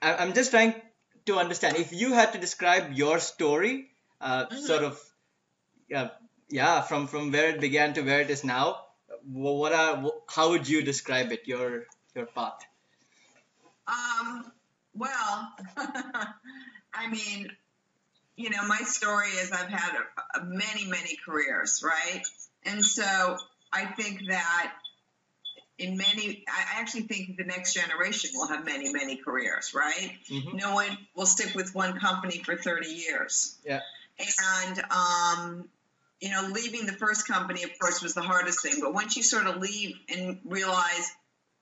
I'm just trying to understand. If you had to describe your story, sort Mhm. of, yeah, from where it began to where it is now, how would you describe it? Your path. Well, I mean, my story is I've had many, many careers, right? And so I think that I actually think the next generation will have many, many careers, right? Mm-hmm. No one will stick with one company for 30 years. Yeah. And, leaving the first company, of course, was the hardest thing. But once you sort of leave and realize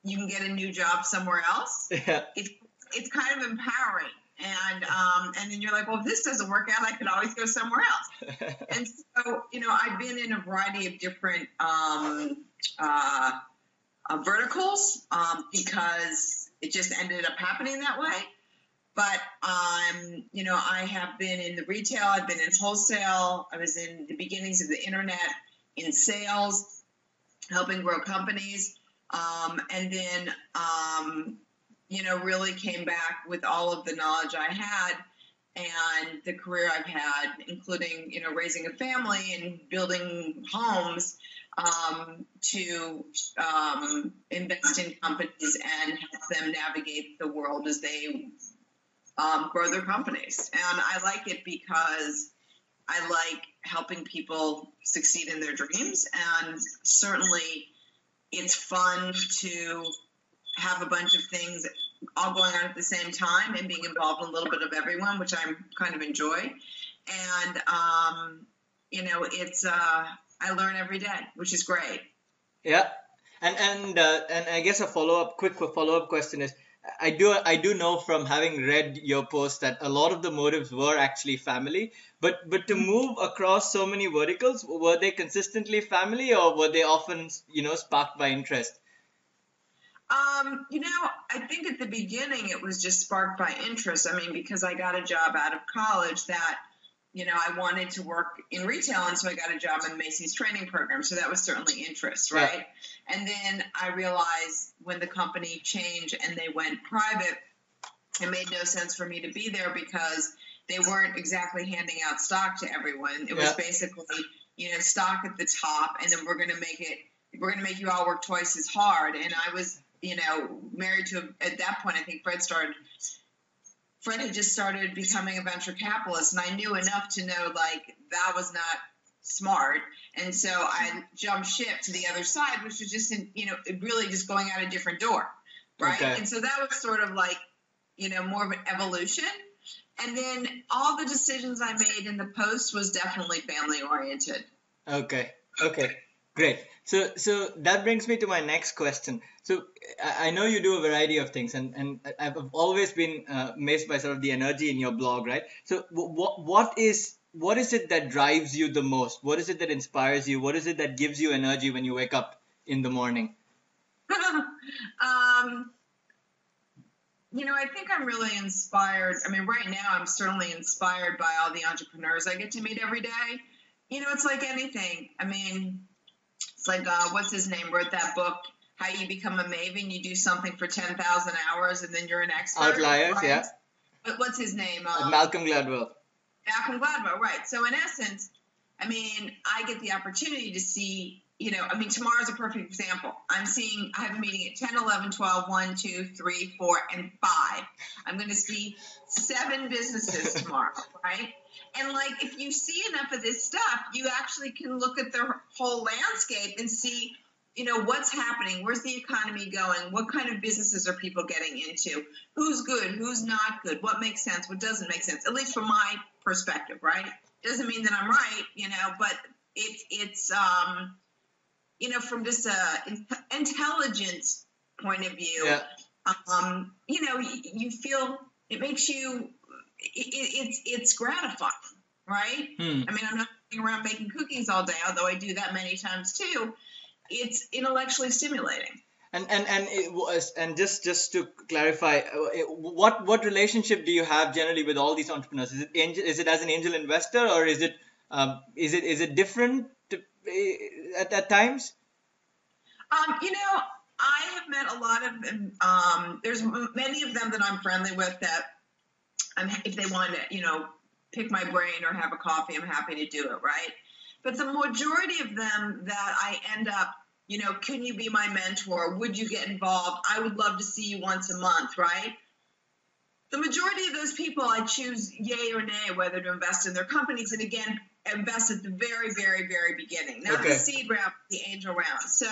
you can get a new job somewhere else, Yeah. it's kind of empowering. And then you're like, well, if this doesn't work out, I could always go somewhere else. And so, I've been in a variety of different verticals because it just ended up happening that way. But I have been in the retail, I've been in wholesale, I was in the beginnings of the internet, in sales, helping grow companies, and then really came back with all of the knowledge I had and the career I've had, including raising a family and building homes, to invest in companies and help them navigate the world as they grow their companies. And I like it because I like helping people succeed in their dreams. And certainly it's fun to have a bunch of things all going on at the same time and being involved in a little bit of everyone, which I kind of enjoy. And, I learn every day, which is great. Yeah. And I guess quick follow up question is, I do know from having read your post that a lot of the motives were actually family, but to move across so many verticals, were they consistently family, or were they often sparked by interest? I think at the beginning it was just sparked by interest. I mean, because I got a job out of college that, I wanted to work in retail, and so I got a job in Macy's training program. So that was certainly interest, Yeah. right? And then I realized when the company changed and they went private, it made no sense for me to be there because they weren't exactly handing out stock to everyone. It was Yeah. basically, stock at the top, and then we're going to make you all work twice as hard. And I was, married to, at that point, I think Fred had just started becoming a venture capitalist, and I knew enough to know like that was not smart. And so I jumped ship to the other side, which was just really just going out a different door, right? Okay. And so that was sort of like more of an evolution. And then all the decisions I made in the post was definitely family oriented. Okay. Okay. Great. So that brings me to my next question. So I know you do a variety of things, and I've always been amazed by sort of the energy in your blog, right? So what is it that drives you the most? What is it that inspires you? What is it that gives you energy when you wake up in the morning? I think I'm really inspired. I mean, right now I'm certainly inspired by all the entrepreneurs I get to meet every day. It's like anything. I mean, it's like, what's his name wrote that book, How You Become a Maven. You do something for 10,000 hours and then you're an expert. Outliers, right? yeah. But what's his name? Malcolm Gladwell. Malcolm Gladwell, right. So in essence, I mean, I get the opportunity to see, tomorrow's a perfect example. I have a meeting at 10, 11, 12, 1, 2, 3, 4, and 5. I'm going to see 7 businesses tomorrow, right? And like, if you see enough of this stuff, you actually can look at the whole landscape and see, what's happening, where's the economy going, what kind of businesses are people getting into, who's good, who's not good, what makes sense, what doesn't make sense, at least from my perspective, right? Doesn't mean that I'm right, but it's from just a intelligence point of view, Yeah. You feel it makes you, it's gratifying, right? I mean, I'm not sitting around making cookies all day, although I do that many times too. It's intellectually stimulating. And just to clarify, what relationship do you have generally with all these entrepreneurs? Is it as an angel investor, or is it different at times? I have met a lot of them. There's many of them that I'm friendly with that if they want to, pick my brain or have a coffee, I'm happy to do it, right? But the majority of them that I end up, can you be my mentor? Would you get involved? I would love to see you once a month, right? The majority of those people, I choose yay or nay whether to invest in their companies. And again, invest at the very, very, very beginning, not the seed round, the angel round. So,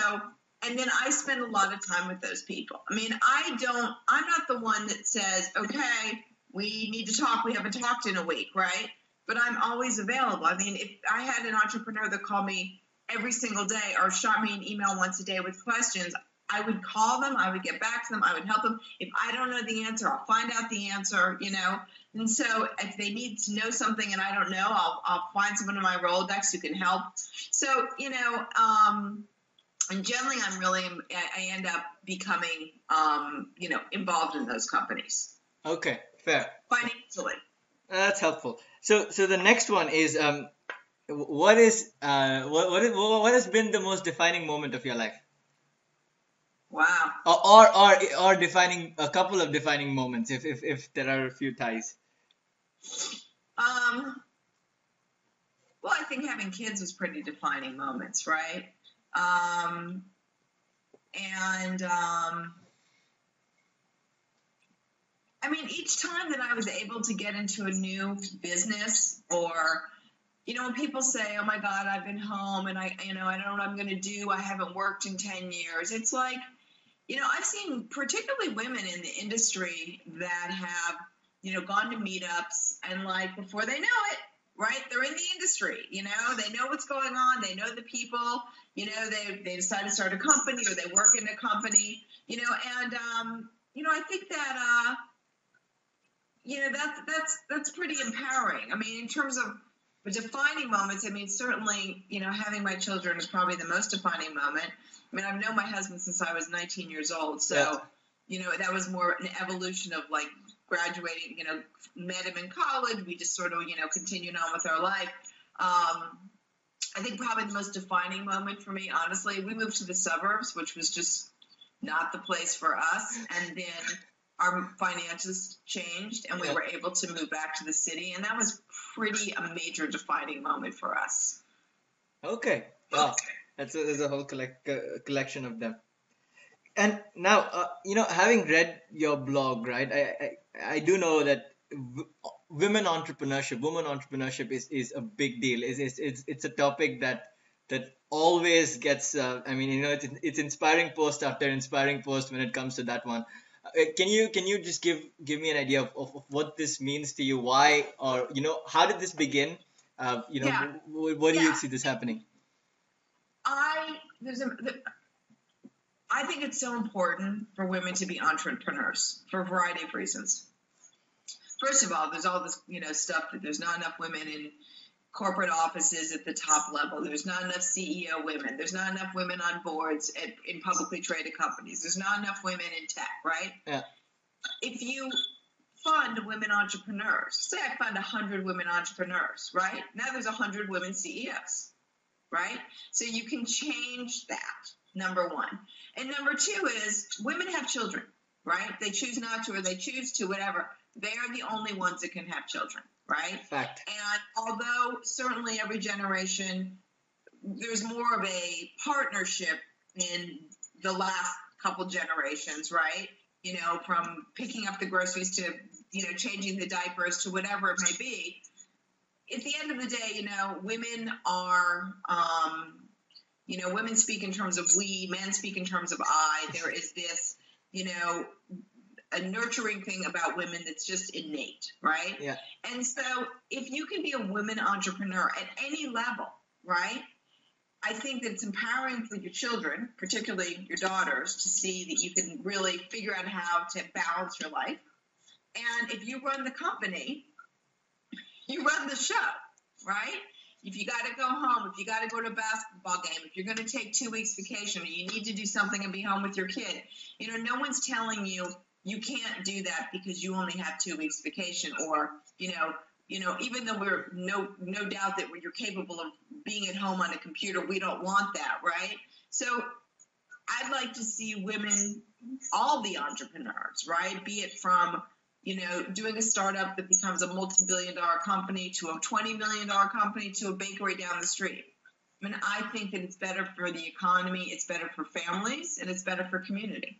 and then I spend a lot of time with those people. I mean, I'm not the one that says, okay, we need to talk. We haven't talked in a week, right? But I'm always available. I mean, if I had an entrepreneur that called me every single day or shot me an email once a day with questions, I would call them, I would get back to them, I would help them. If I don't know the answer, I'll find out the answer, And so if they need to know something and I don't know, I'll find someone in my Rolodex who can help. So, and generally I end up becoming, involved in those companies. Okay, fair. Financially. That's helpful. So the next one is what what has been the most defining moment of your life? Wow. Or defining a couple of defining moments if there are a few ties. Well, I think having kids was pretty defining moments, right? I mean, each time that I was able to get into a new business or, when people say, oh my God, I've been home and I don't know what I'm going to do. I haven't worked in 10 years. It's like, I've seen particularly women in the industry that have, gone to meetups and like before they know it, right? They're in the industry, they know what's going on. They know the people, they decide to start a company or they work in a company, I think that, that's pretty empowering. I mean, in terms of defining moments, I mean, certainly, having my children is probably the most defining moment. I mean, I've known my husband since I was 19 years old. So, that was more an evolution of like graduating, met him in college. We just sort of, continued on with our life. I think probably the most defining moment for me, honestly, we moved to the suburbs, which was just not the place for us. And then our finances changed and we were able to move back to the city. And that was pretty a major defining moment for us. Okay. Wow. There's a whole collection of them. And now, having read your blog, right, I do know that women entrepreneurship is a big deal. It's a topic that always gets, it's inspiring post after inspiring post when it comes to that one. Can you just give me an idea of what this means to you? Why, or how did this begin? What do you see this happening? I think it's so important for women to be entrepreneurs for a variety of reasons. First of all, there's all this, stuff that there's not enough women in corporate offices at the top level. There's not enough CEO women. There's not enough women on boards in publicly traded companies. There's not enough women in tech, right? Yeah. If you fund women entrepreneurs, say I fund 100 women entrepreneurs, right? Now there's 100 women CEOs, right? So you can change that, number one. And number two is women have children, right? They choose not to or they choose to, whatever. They are the only ones that can have children, right? Fact. And although certainly every generation, there's more of a partnership in the last couple generations, right? From picking up the groceries to, changing the diapers to whatever it may be. At the end of the day, women are, women speak in terms of we, men speak in terms of I. There is this, a nurturing thing about women that's just innate, right? Yeah. And so if you can be a women entrepreneur at any level, right? I think that it's empowering for your children, particularly your daughters, to see that you can really figure out how to balance your life. And if you run the company, you run the show, right? If you got to go home, if you got to go to a basketball game, if you're going to take 2 weeks vacation or you need to do something and be home with your kid, no one's telling you you can't do that because you only have 2 weeks vacation or, even though we're no doubt that you're capable of being at home on a computer, we don't want that, right? So I'd like to see women, all the entrepreneurs, right? Be it from, doing a startup that becomes a multi-billion-dollar company to a $20 million company to a bakery down the street. I mean, I think that it's better for the economy, it's better for families, and it's better for community.